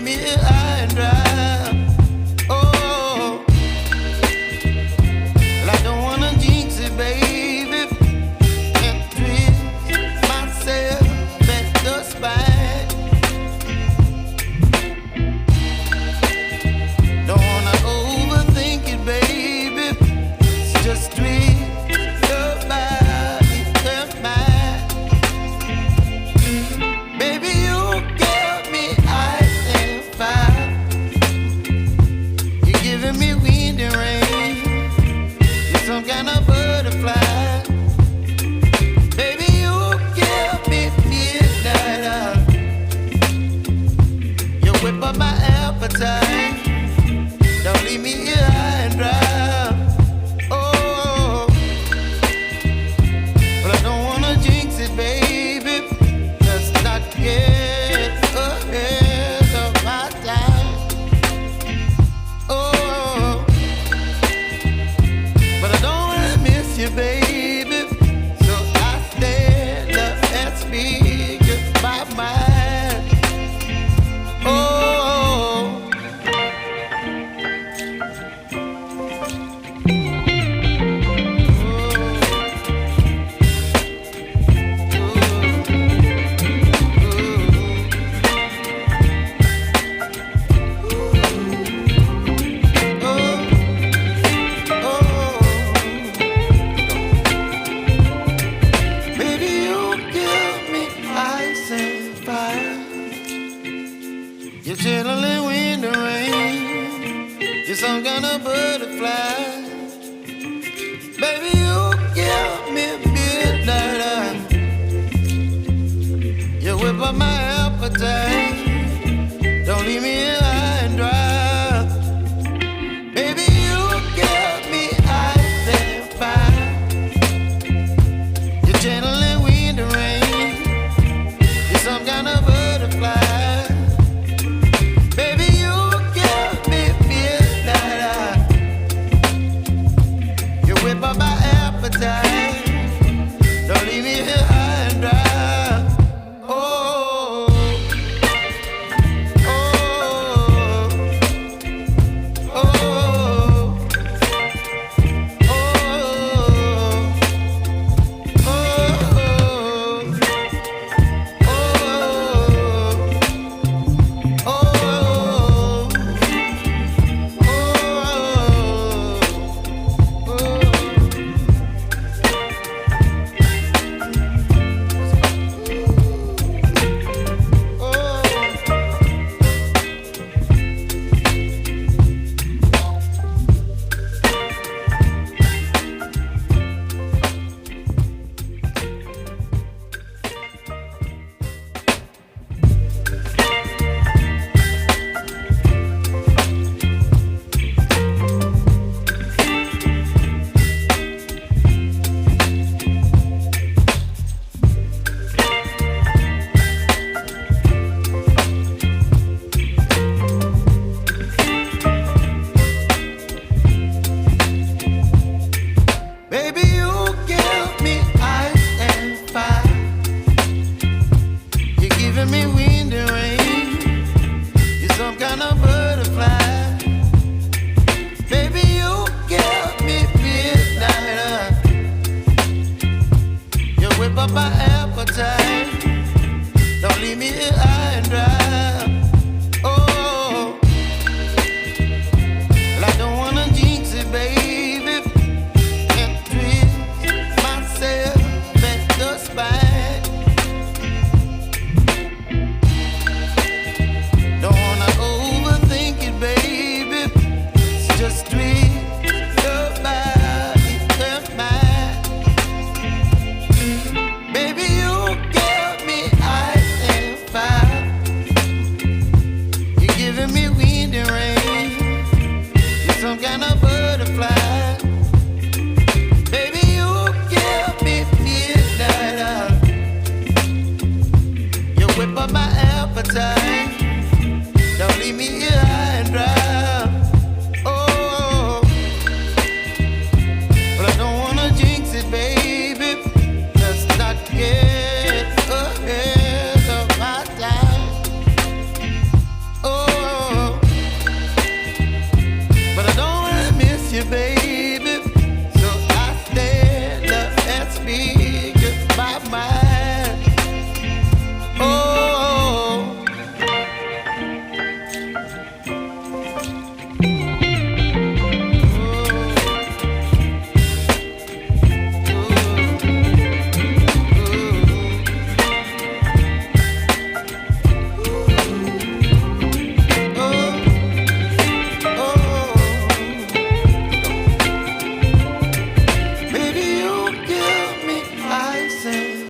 leave me high and dry. Oh, well, I don't wanna jinx it, baby, and twist myself at the spine. Don't wanna overthink it, baby. It's just twist your body and mine. Baby, you give me ice and fire. You're giving me wind and rain. You're some kind of butterfly. Baby, you give me midnight. You whip up my appetite. Don't leave me here high and dry. Oh, but I don't wanna jinx it, baby. Let's not get ahead of my time. Oh, but I don't wanna miss you, baby. So I stand up and speak my mind. Oh. Baby, you give me ice and fire. You're chilling wind and rain. You're some kind of butterfly. Baby, you give me midnight. You whip up my appetite.